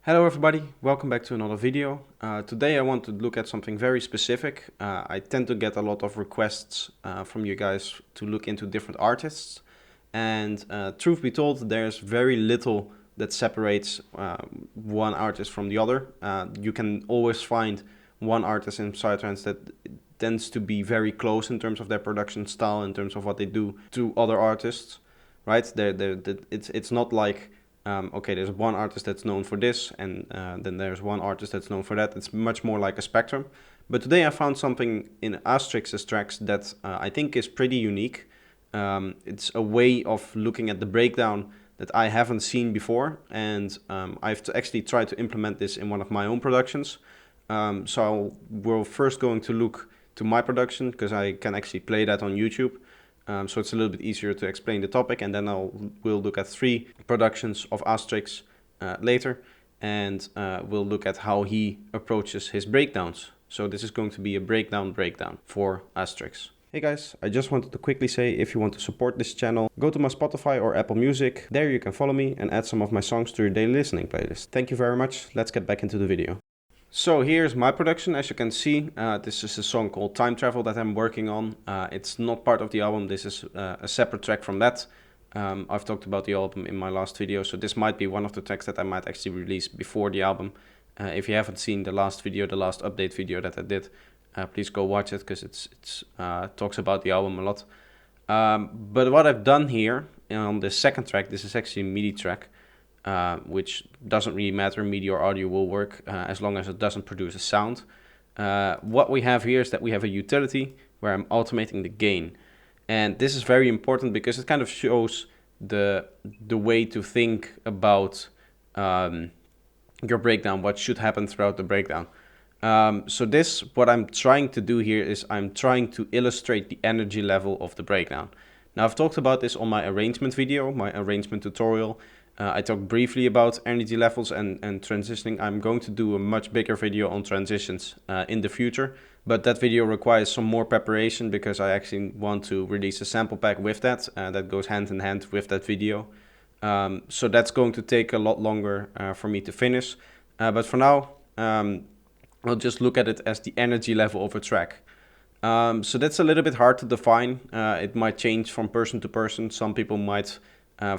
Hello everybody, welcome back to another video. Today I want to look at something very specific. I tend to get a lot of requests from you guys to look into different artists, and truth be told, there's very little that separates one artist from the other. You can always find one artist in Psytrance that tends to be very close in terms of their production style, in terms of what they do to other artists, right? It's not like okay, there's one artist that's known for this, and then there's one artist that's known for that. It's much more like a spectrum. But today I found something in Astrix's tracks that I think is pretty unique. It's a way of looking at the breakdown that I haven't seen before, and I've actually tried to implement this in one of my own productions. So we're first going to look to my production, because I can actually play that on YouTube. So it's a little bit easier to explain the topic, and then we'll look at 3 productions of Astrix later, and we'll look at how he approaches his breakdowns. So this is going to be a breakdown for Astrix. Hey guys, I just wanted to quickly say, if you want to support this channel, go to my Spotify or Apple Music. There you can follow me and add some of my songs to your daily listening playlist. Thank you very much. Let's get back into the video. So here's my production. As you can see, this is a song called Time Travel that I'm working on. It's not part of the album. This is a separate track from that. I've talked about the album in my last video, so this might be one of the tracks that I might actually release before the album. If you haven't seen the last video, the last update video that I did, please go watch it, because it's talks about the album a lot. But what I've done here on the second track, this is actually a MIDI track. Which doesn't really matter, MIDI or audio will work as long as it doesn't produce a sound. What we have here is that we have a utility where I'm automating the gain. And this is very important because it kind of shows the way to think about your breakdown, what should happen throughout the breakdown. So what I'm trying to do here is I'm trying to illustrate the energy level of the breakdown. Now, I've talked about this on my arrangement video, my arrangement tutorial. I talked briefly about energy levels and transitioning. I'm going to do a much bigger video on transitions in the future, but that video requires some more preparation because I actually want to release a sample pack with that. That goes hand in hand with that video. So that's going to take a lot longer for me to finish. But for now, I'll just look at it as the energy level of a track. So that's a little bit hard to define. It might change from person to person. Some people might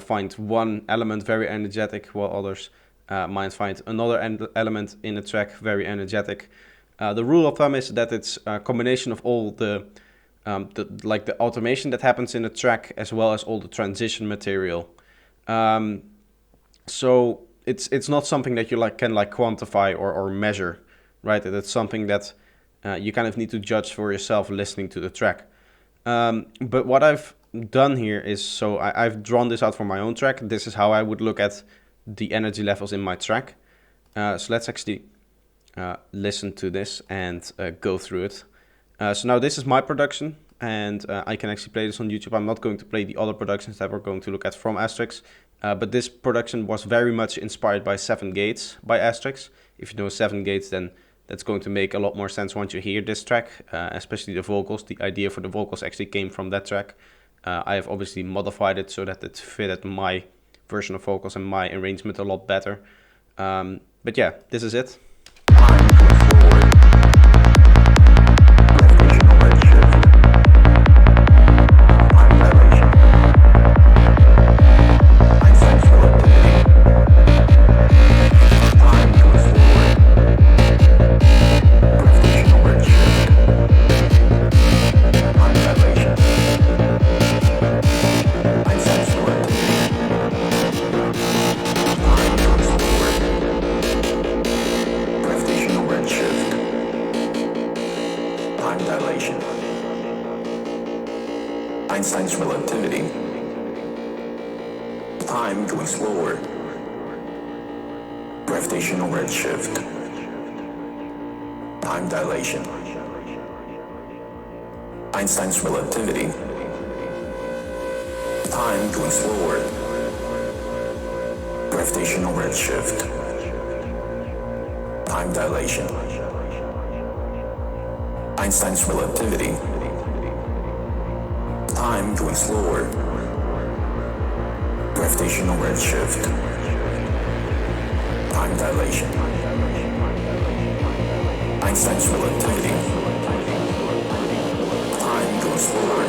find one element very energetic, while others might find another element in a track very energetic. The rule of thumb is that it's a combination of all the automation that happens in a track, as well as all the transition material. So it's not something that you can quantify or measure, right? It's something that you kind of need to judge for yourself listening to the track. But what I've done here is, so I've drawn this out for my own track. This is how I would look at the energy levels in my track. So let's actually listen to this and go through it. So now this is my production, and I can actually play this on YouTube. I'm not going to play the other productions that we're going to look at from Astrix, but this production was very much inspired by 7 Gates by Astrix. If you know 7 Gates, then that's going to make a lot more sense once you hear this track, especially the vocals. The idea for the vocals actually came from that track. I have obviously modified it so that it fitted my version of vocals and my arrangement a lot better. But yeah, this is it. Einstein's relativity. Time going slower. Gravitational redshift. Time dilation. Einstein's relativity. Time going slower. Gravitational redshift. Time dilation. Einstein's relativity. Time going slower. Gravitational redshift. Time dilation. Einstein's relativity. Time goes slower.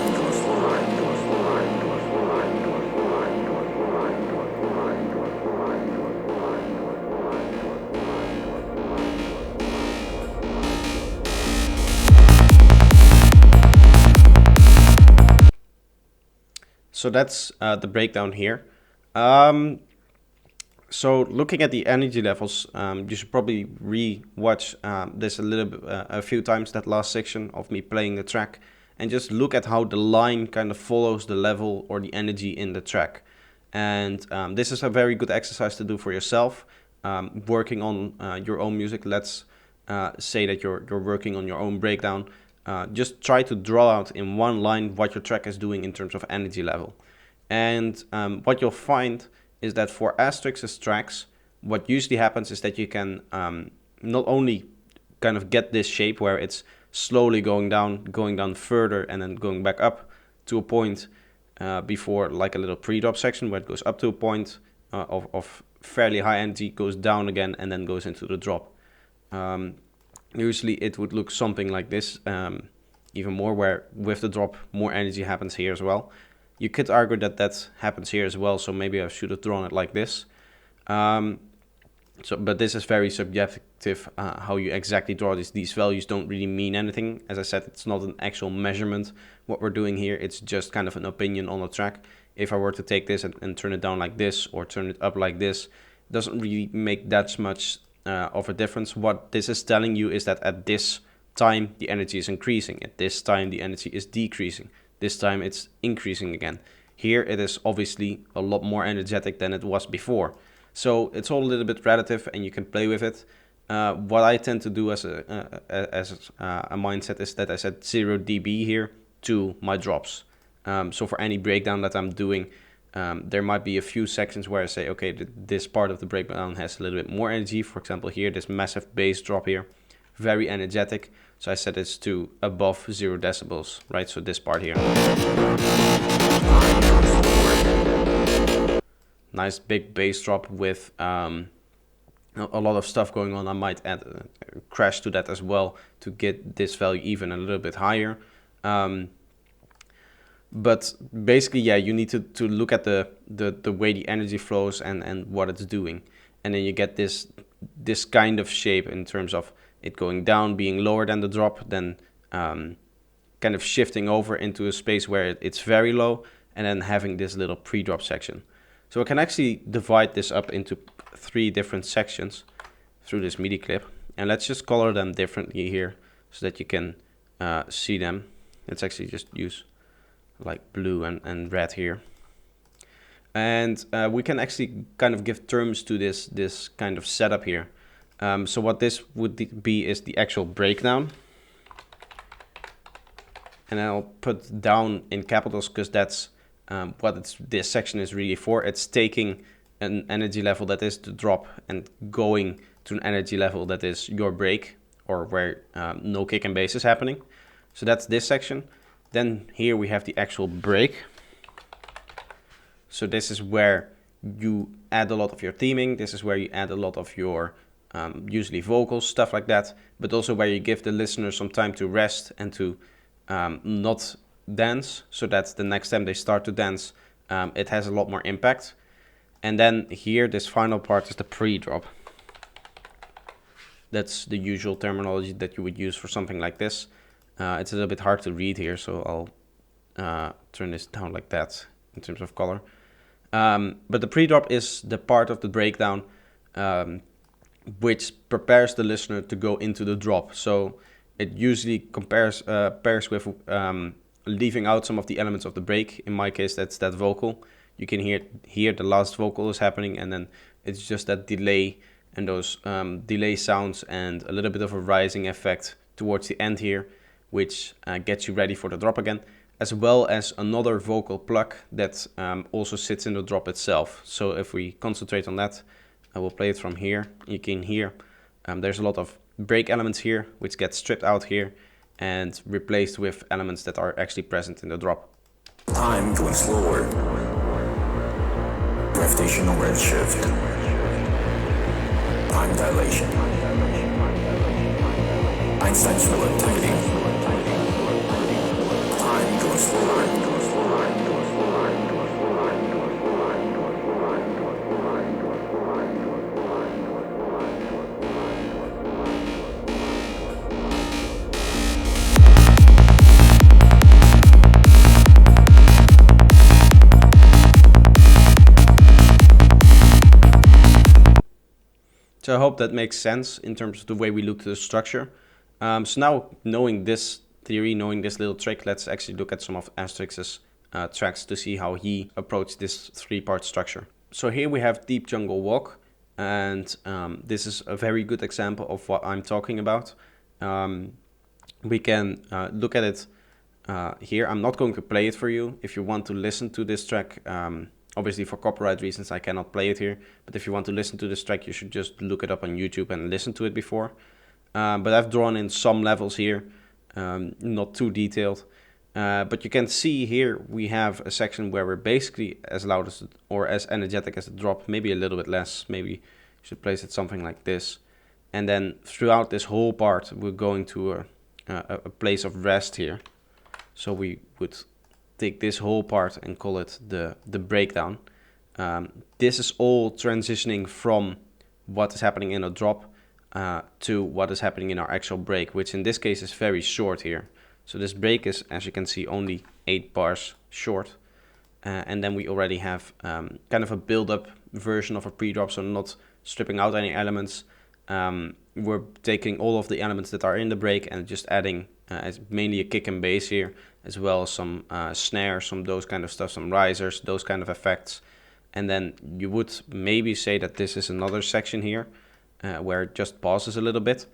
So that's the breakdown here. So looking at the energy levels, you should probably re-watch this a few times, that last section of me playing the track, and just look at how the line kind of follows the level or the energy in the track. And this is a very good exercise to do for yourself, working on your own music. Let's say that you're working on your own breakdown. Just try to draw out in one line what your track is doing in terms of energy level. And what you'll find is that for Astrix's tracks, what usually happens is that you can not only kind of get this shape where it's slowly going down further and then going back up to a point before like a little pre-drop section where it goes up to a point of fairly high energy, goes down again, and then goes into the drop. Usually it would look something like this, even more, where with the drop more energy happens here as well. You could argue that that happens here as well, so maybe I should have drawn it like this. But this is very subjective, how you exactly draw this. These values don't really mean anything. As I said, it's not an actual measurement what we're doing here. It's just kind of an opinion on the track. If I were to take this and turn it down like this or turn it up like this, it doesn't really make that much of a difference. What this is telling you is that at this time the energy is increasing. At this time the energy is decreasing. This time it's increasing again. Here it is obviously a lot more energetic than it was before. So it's all a little bit relative and you can play with it. What I tend to do as a mindset is that I set 0 dB here to my drops. So for any breakdown that I'm doing, there might be a few sections where I say, okay, this part of the breakdown has a little bit more energy. For example, here, this massive bass drop here, very energetic. So I set this to above 0 decibels, right? So this part here. Nice big bass drop with a lot of stuff going on. I might add a crash to that as well to get this value even a little bit higher. But basically, yeah, you need to look at the way the energy flows and what it's doing. And then you get this kind of shape in terms of it going down, being lower than the drop, then kind of shifting over into a space where it's very low, and then having this little pre-drop section. So I can actually divide this up into 3 different sections through this MIDI clip. And let's just color them differently here so that you can see them. Let's actually just use like blue and red here. And we can actually kind of give terms to this kind of setup here. So what this would be is the actual breakdown. And I'll put down in capitals because that's what this section is really for. It's taking an energy level that is the drop and going to an energy level that is your break, or where no kick and bass is happening. So that's this section. Then here we have the actual break. So this is where you add a lot of your theming. This is where you add a lot of your usually vocals, stuff like that. But also where you give the listener some time to rest and to not dance, so that the next time they start to dance, it has a lot more impact. And then here, this final part is the pre-drop. That's the usual terminology that you would use for something like this. It's a little bit hard to read here, so I'll turn this down like that in terms of color. But the pre-drop is the part of the breakdown which prepares the listener to go into the drop. So it usually pairs with leaving out some of the elements of the break. In my case, that's that vocal. You can hear the last vocal is happening, and then it's just that delay and those delay sounds and a little bit of a rising effect towards the end here, which gets you ready for the drop again, as well as another vocal pluck that also sits in the drop itself. So if we concentrate on that, I will play it from here. You can hear there's a lot of break elements here, which get stripped out here and replaced with elements that are actually present in the drop. Time going slower. Gravitational redshift. Time dilation. Einstein's relativity. Time goes slower. So I hope that makes sense in terms of the way we look to the structure. So now, knowing this theory, knowing this little trick, let's actually look at some of Astrix's tracks to see how he approached this three-part structure. So here we have Deep Jungle Walk, and this is a very good example of what I'm talking about. We can look at it here. I'm not going to play it for you. If you want to listen to this track, obviously for copyright reasons I cannot play it here, but if you want to listen to this track, you should just look it up on YouTube and listen to it before. But I've drawn in some levels here, not too detailed. But you can see here we have a section where we're basically as loud as or as energetic as the drop, maybe a little bit less. Maybe you should place it something like this. And then throughout this whole part, we're going to a place of rest here. So we would take this whole part and call it the breakdown. This is all transitioning from what is happening in a drop to what is happening in our actual break, which in this case is very short here. So this break is, as you can see, only 8 bars short. And then we already have kind of a build-up version of a pre-drop, so not stripping out any elements. We're taking all of the elements that are in the break and just adding mainly a kick and bass here, as well as some snares, some those kind of stuff, some risers, those kind of effects. And then you would maybe say that this is another section here where it just pauses a little bit.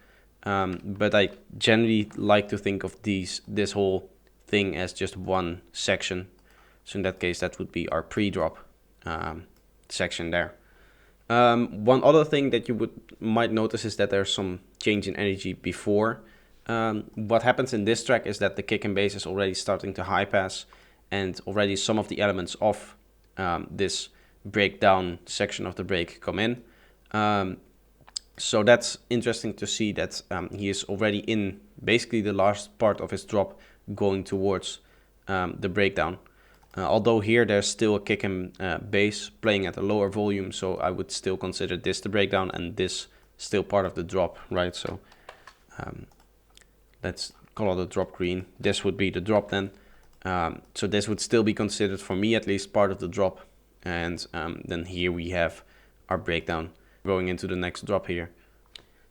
But I generally like to think of this whole thing as just one section. So in that case, that would be our pre-drop section there. One other thing that you might notice is that there's some change in energy before. What happens in this track is that the kick and bass is already starting to high pass, and already some of the elements of this breakdown section of the break come in. So that's interesting to see that he is already in basically the last part of his drop going towards the breakdown. Although here there's still a kick and bass playing at a lower volume, so I would still consider this the breakdown and this still part of the drop, right? So let's call it a drop green. This would be the drop then. So this would still be considered, for me at least, part of the drop. And then here we have our breakdown going into the next drop here.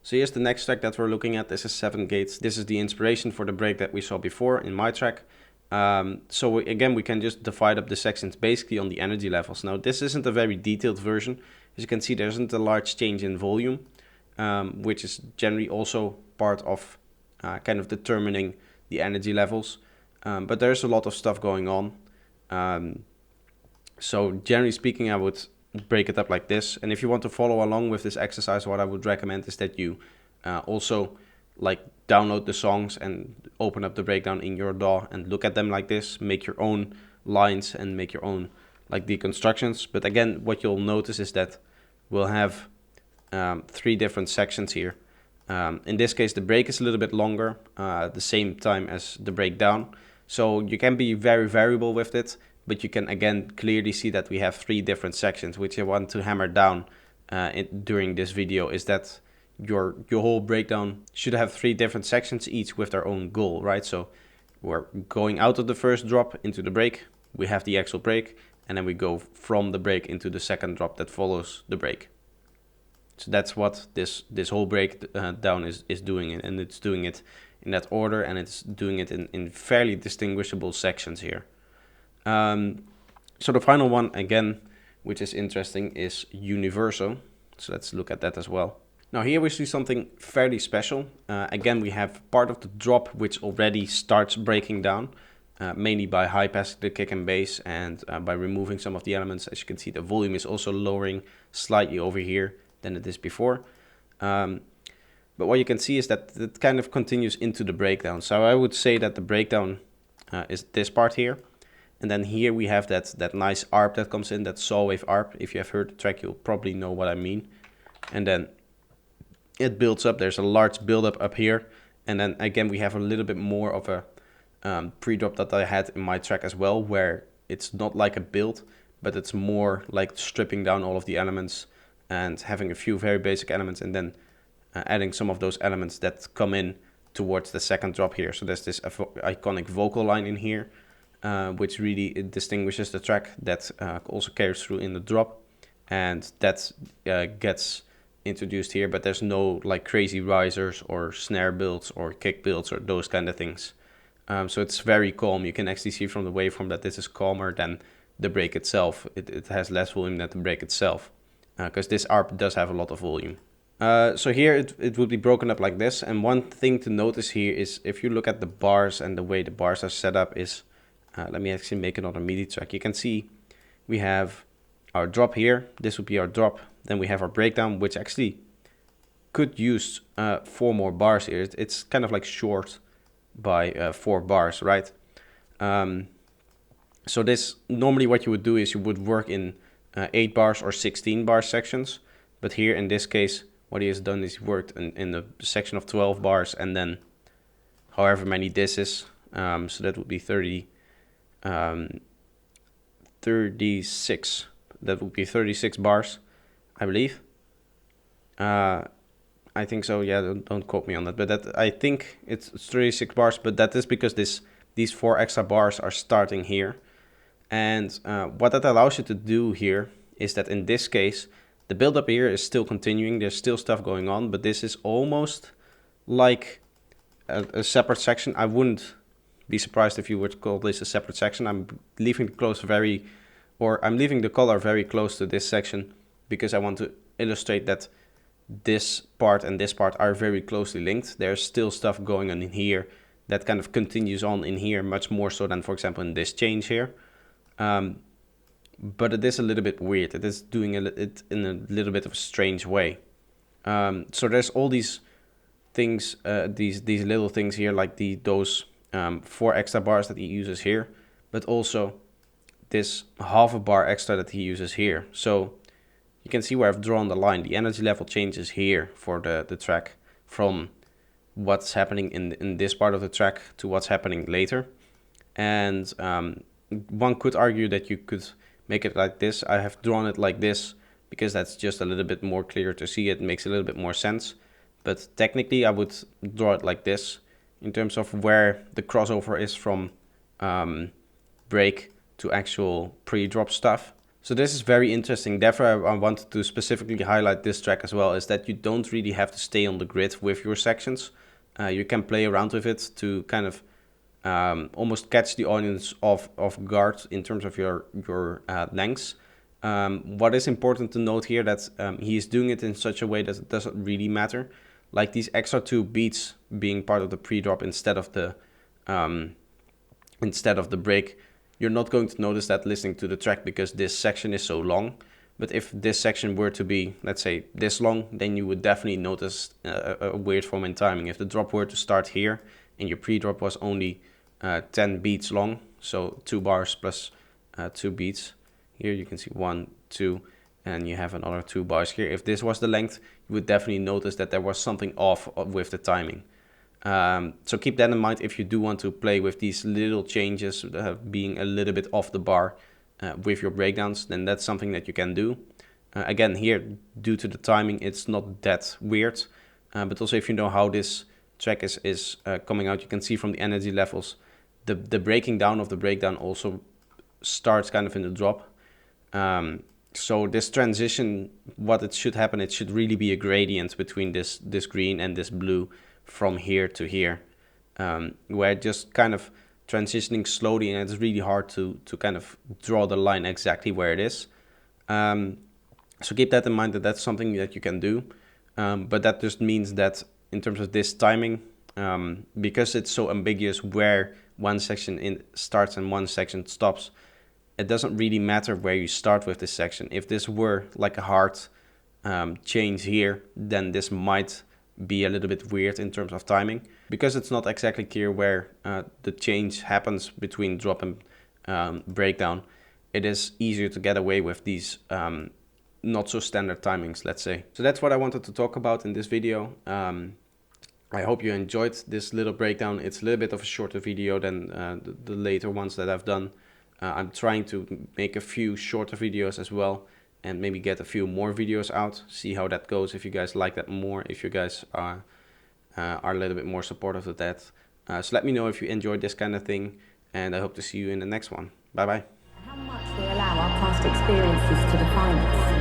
So here's the next track that we're looking at. This is 7 Gates. This is the inspiration for the break that we saw before in my track. So again, we can just divide up the sections basically on the energy levels. Now this isn't a very detailed version. As you can see, there isn't a large change in volume, which is generally also part of kind of determining the energy levels. But there's a lot of stuff going on. So generally speaking, I would break it up like this. And if you want to follow along with this exercise, what I would recommend is that you also like download the songs and open up the breakdown in your DAW and look at them like this, make your own lines and make your own like deconstructions. But again, what you'll notice is that we'll have 3 different sections here. In this case, the break is a little bit longer, at the same time as the breakdown. So you can be very variable with it, but you can again clearly see that we have 3 different sections, which I want to hammer down during this video, is that your whole breakdown should have 3 different sections, each with their own goal, right? So we're going out of the first drop into the break, we have the actual break, and then we go from the break into the second drop that follows the break. So that's what this whole breakdown is doing, and it's doing it in that order, and it's doing it in fairly distinguishable sections here. So the final one, again, which is interesting, is Universo. So let's look at that as well. Now here we see something fairly special. Again, we have part of the drop which already starts breaking down, mainly by high passing the kick and bass and by removing some of the elements. As you can see, the volume is also lowering slightly over here than it is before. But what you can see is that it kind of continues into the breakdown. So I would say that the breakdown is this part here. And then here we have that nice ARP that comes in, that saw wave ARP. If you have heard the track, you'll probably know what I mean. And then it builds up. There's a large buildup up here, and then again we have a little bit more of a pre-drop that I had in my track as well, where it's not like a build, but it's more like stripping down all of the elements and having a few very basic elements, and then adding some of those elements that come in towards the second drop here. So there's this iconic vocal line in here, which really distinguishes the track, that also carries through in the drop, and that gets introduced here, but there's no like crazy risers or snare builds or kick builds or those kind of things. So it's very calm. You can actually see from the waveform that this is calmer than the break itself. It has less volume than the break itself, because this ARP does have a lot of volume. So here it would be broken up like this, and one thing to notice here is if you look at the bars and the way the bars are set up is, let me actually make another MIDI track. You can see we have our drop here, this would be our drop, then we have our breakdown, which actually could use 4 more bars here. It's kind of like short by 4 bars, right? So this, normally what you would do is you would work in 8 bars or 16 bar sections, but here in this case what he has done is he worked in the section of 12 bars and then however many this is, so that would be 36, that would be 36 bars, I believe. I think so, yeah, don't quote me on that, but that, I think it's 36 bars, but that is because these 4 extra bars are starting here. And what that allows you to do here is that in this case, the build-up here is still continuing, there's still stuff going on, but this is almost like a separate section. I wouldn't be surprised if you were to call this a separate section. I'm leaving the color very close to this section because I want to illustrate that this part and this part are very closely linked. There's still stuff going on in here that kind of continues on in here, much more so than, for example, in this change here. But it is a little bit weird. It is doing it in a little bit of a strange way. So there's all these things, these little things here, like those 4 extra bars that he uses here, but also this half a bar extra that he uses here. So you can see where I've drawn the line. The energy level changes here for the track from what's happening in this part of the track to what's happening later. And one could argue that you could make it like this. I have drawn it like this because that's just a little bit more clear to see. It makes a little bit more sense. But technically I would draw it like this in terms of where the crossover is from break to actual pre-drop stuff. So this is very interesting. Therefore I wanted to specifically highlight this track as well, is that you don't really have to stay on the grid with your sections. You can play around with it to kind of almost catch the audience off guard in terms of your lengths. What is important to note here that he is doing it in such a way that it doesn't really matter. Like these extra 2 beats being part of the pre-drop instead of the break, you're not going to notice that listening to the track because this section is so long. But if this section were to be, let's say, this long, then you would definitely notice a weird form in timing. If the drop were to start here and your pre-drop was only 10 beats long, so 2 bars plus 2 beats. Here you can see 1, 2, and you have another 2 bars here. If this was the length, you would definitely notice that there was something off with the timing. So keep that in mind if you do want to play with these little changes, being a little bit off the bar with your breakdowns, then that's something that you can do. Again, here, due to the timing, it's not that weird, but also if you know how this track is coming out, you can see from the energy levels, the breaking down of the breakdown also starts kind of in the drop. So this transition, what it should happen, it should really be a gradient between this green and this blue from here to here, where it just kind of transitioning slowly, and it's really hard to kind of draw the line exactly where it is. So keep that in mind, that that's something that you can do, but that just means that in terms of this timing, because it's so ambiguous where one section starts and one section stops, it doesn't really matter where you start with this section. If this were like a hard change here, then this might be a little bit weird in terms of timing, because it's not exactly clear where the change happens between drop and breakdown. It is easier to get away with these not so standard timings, let's say. So that's what I wanted to talk about in this video. I hope you enjoyed this little breakdown. It's a little bit of a shorter video than the later ones that I've done. I'm trying to make a few shorter videos as well, and maybe get a few more videos out, see how that goes, if you guys like that more, if you guys are a little bit more supportive of that. So let me know if you enjoyed this kind of thing, and I hope to see you in the next one. Bye bye. How much we allow our past experiences to define us.